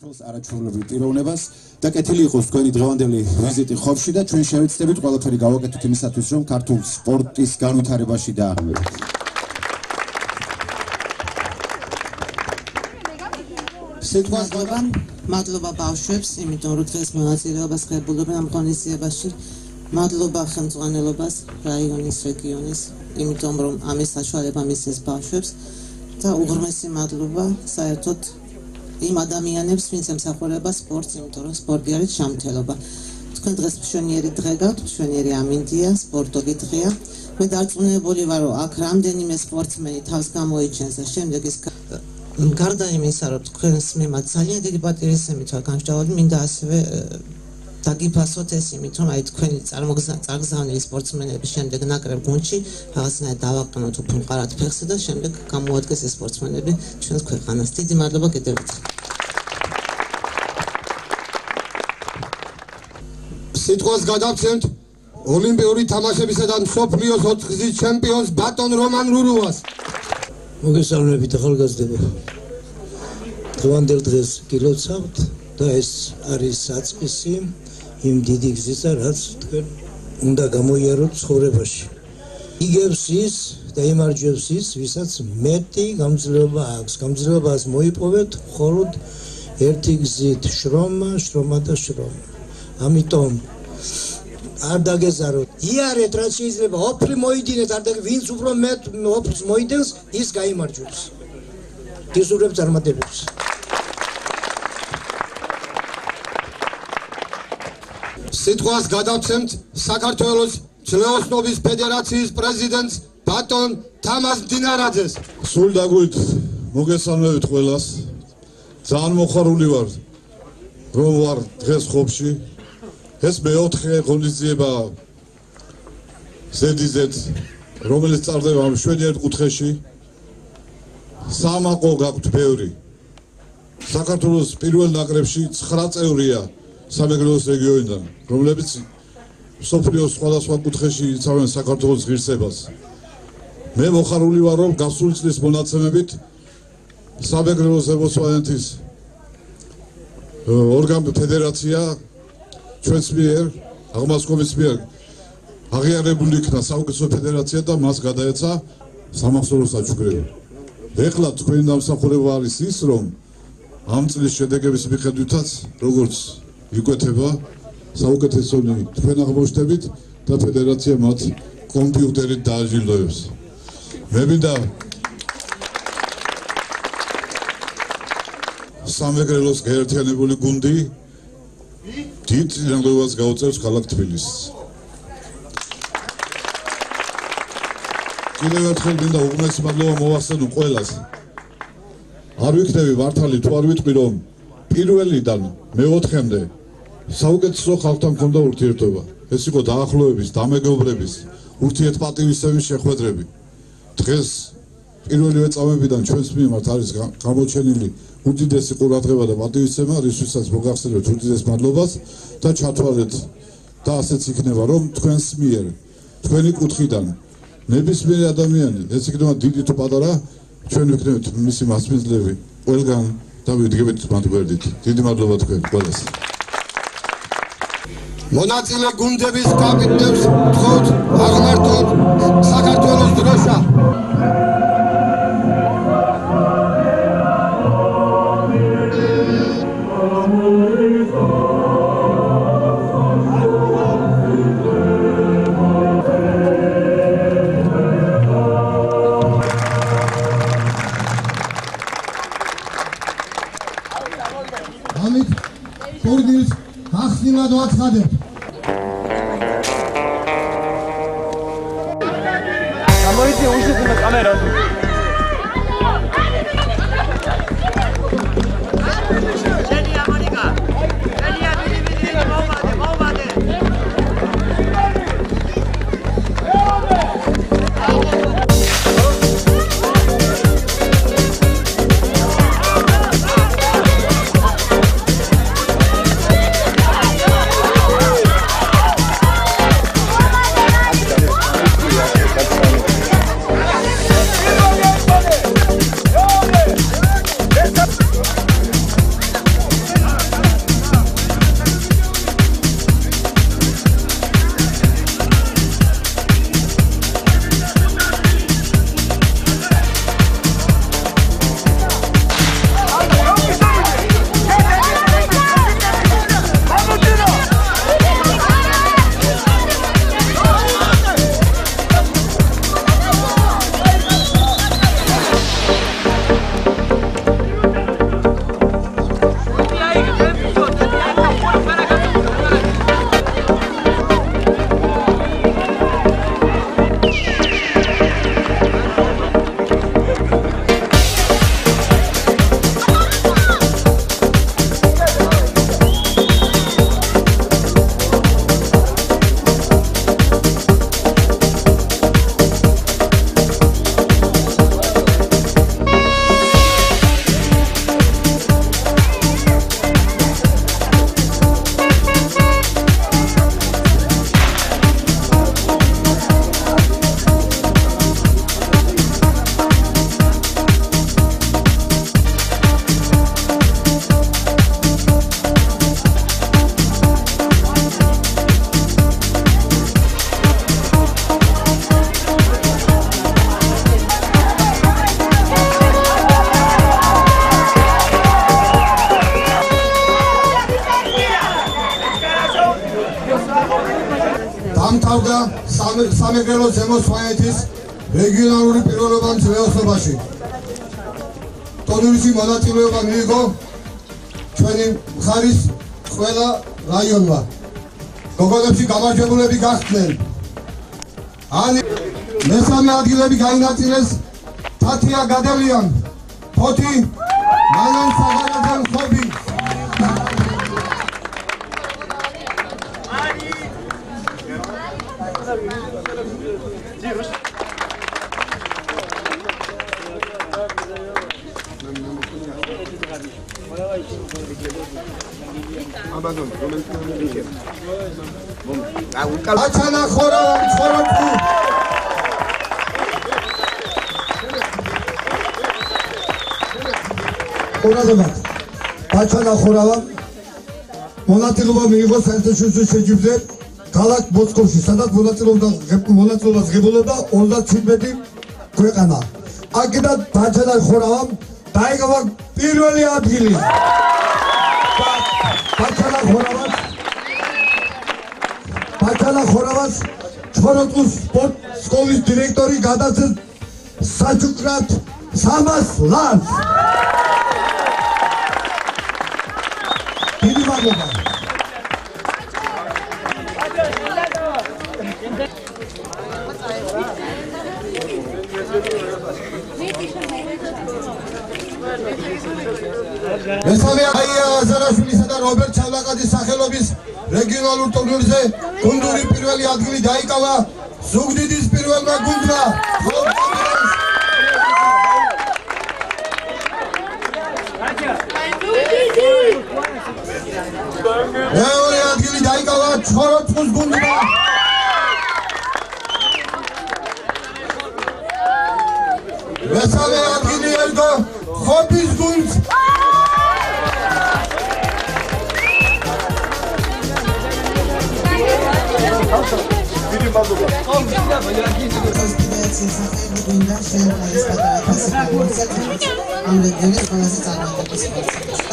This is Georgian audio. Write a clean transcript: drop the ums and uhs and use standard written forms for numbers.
საქართველოს არაჩვეულებრივ პიროვნებას და კეთილი იყოს თქვენი დღევანდელი ვიზიტი ხობში და ჩვენ შევეცდებით ყველაფერი გავაკეთოთ იმისათვის, რომ ქართულ სპორტის განვითარებაში და მადლობა ბავშვებს, იმიტომ რომ დღეს მონაწილეობას ღებულობენ ამ ღონისძიებაში. მადლობა ხელმძღვანელობას, რაიონის, რეგიონის, იმიტომ რომ ამის საშუალება მისცეს ბავშვებს და უღრმესი მადლობა საერთოდ იმ ადამიანებს, ვინც ემსახურება სპორტს, იმიტომ რომ სპორტი არის ჯანმრთელობა. თქვენ დღეს მშვენიერი დღე გაქვთ, მშვენიერი ამინდია, სპორტული დღეა. მე დარწმუნებული ვარ, რომ აქ რამდენიმე სპორტსმენი თავს გამოიჩენს და შემდეგ ის გარდა იმისა, რომ თქვენს მიმართ ძალიან დიდი პატივისცემით ვარ გამსჯავრული, მინდა ასევე დაგიფასოთ ეს იმით, რომ აი თქვენი წარგზავნილი სპორტსმენები შემდეგ ნაკრებ გუნდში რაღაცნაირად დავაყენოთ უფრო მყარად ფეხზე და შემდეგ გამოადგეს ეს სპორტსმენები ჩვენს ქვეყანას. დიდი მადლობა კიდევ ერთხელ. სიტყვას გადავცემთ ოლიმპიური თამაშებისა და მსოფლიოს 4 გზის ჩემპიონს ბატონ რომან რურუას. მოგესალმებით ახალგაზრდებო. დღევანდელ დღეს გილოცავთ და ეს არის საწყისი იმ დიდი გზისა, რაც თქვენ უნდა გამოიაროთ ცხოვრებაში. იგებს ის და იმარჯვებს ის, ვისაც მეტი გამძლეობა აქვს. გამძლეობას მოიპოვეთ მხოლოდ ერთი გზით, შრომა და შრომა. ამიტომ არ დაგეზაროთ. იარეთ რაც შეიძლება, ოფლი მოიდინეთ, არ დაგ ვინც უფრო მეტ ოფლს მოიდენს, ის გაიმარჯვებს. გისურვებთ წარმატებებს. სიტყვას გადავცემთ საქართველოს ძლეოსნობის ფედერაციის პრეზიდენტს ბატონ თამაზ მდინარაძეს. სულ დაგვით მოგესალმებით ყველას. ძალიან მოხარული ვარ, რომ ვარ დღეს ხობში. ეს მეოთხე ღონისძიება ზედიზედ, რომელიც წარდება ამ მშვენიერ კუთხეში. სამაყო გაქვთ ბევრი. საქართველოს პირველ ნაკრებში 9 წევრია სამეგრელოს რეგიონიდან, რომლებიც მსოფლიოს სხვადასხვა კუთხეში იცავენ საქართველოს ღირსებას. მე მოხარული ვარ, რომ გასული წლის მონაცემებით სამეგრელოს ემოსვანეთის ფედერაცია ჩვენს მიერ, აღმასკომის მიერ აღიარებული იქნა საუკეთესო ფედერაცია და მას გადაეცა სამახსოვრო საჩუქრები. ეხლა თქვენი დამსახურება არის ის, რომ ამ წლის შედეგების მიხედვითაც როგორც იკვეთება საუკეთესონი თქვენ აღმოჩნდებით და ფედერაცია მათ კომპიუტერით დააჯილდოებს. მე მინდა სამეგრელოს გაერთიანებული გუნდი დიდ წინააღმდეგობას გაუწევს ქალაქ თბილისს. კიდევ ერთხელ მინდა უღრმესი მადლობა მოვახსენო ყველას. არ ვიქნები მართალი თუ არ ვიტყვი, რომ პირველიდან მეოთხემდე საუკეთესო ხალხთან მქონდა ურთიერთობა. ეს იყო დაახლოების, დამეგობრების, ურთიერთპატივისცემის შეხვედრები. დღეს პირველივე წამებიდან ჩვენს მიმართ არის გამოჩენილი უდიდესი ყურადღება და პატივისცემა, რისთვისაც მოგახსენებთ უდიდეს მადლობას და ჩათვალეთ და ასეც იქნება, რომ თქვენს მიერ, თქვენი კუთხიდან ნებისმიერი ადამიანი, ეს იქნება დიდი თუ პატარა, ჩვენ ვიქნებით მისი მასპინძლები ყველგან და ვიდგებით მათ გვერდით. დიდი მადლობა თქვენ ყველას. მონაწილე გუნდების კაპიტნებს ვთხოვთ აღმართოთ საქართველოს დროშა. ამით ტურნირს გახსნილად ვაცხადებთ. გამოიწვია უშედეგო კამერაზე. ჟენია მონიკა. ჟენია ბიბი მოვადე. გამარჯვდა სამეგრელო ზემო სვანეთის რეგიონალური პირველობანის მეოხებაში. ტურნირში მონაწილეობა მიიღო ჩვენი მხარის ყველა რაიონმა. გოგონებში გამარჯვებულები გახდნენ. მესამე ადგილები გაინაწილეს თათია გადელიან, ფოთი მანან საგარეძე მხობი. აჩანა ხორავა ხოროთი ყურადღებთ აჩანა ხორავა მონაწილეობა მიიღო საერთაშორისო შეჯიბრზე ქალაქ მოსკოვში, სადაც მონაწილეობას ღებულობდა 37 ქვეყანა. აქედან აჩანა ხორავამ დაიკავა პირველი ადგილი. ბაჩანა ხორავას ჩხოროწყუს სპორტ სკოლის დირექტორი გადაწერს საჩუქრად 300 ლარს. დიდი მადლობა. მესამე აია აზარაშვილისა და რობერტ ჩავლაკაძის სახელობის რეგიონალურ ტურნირზე გუნდური პირველი ადგილი დაიკავა ზუგდიდის პირველმა გუნდმა. მეორე ადგილი დაიკავა ჩხოროწყუს გუნდმა. მესამე ადგილი ერგო ხობის გუნდს. დიდი მადლობა. ამ რეგიონის ყველაზე წარმატებული სპორტსმენი.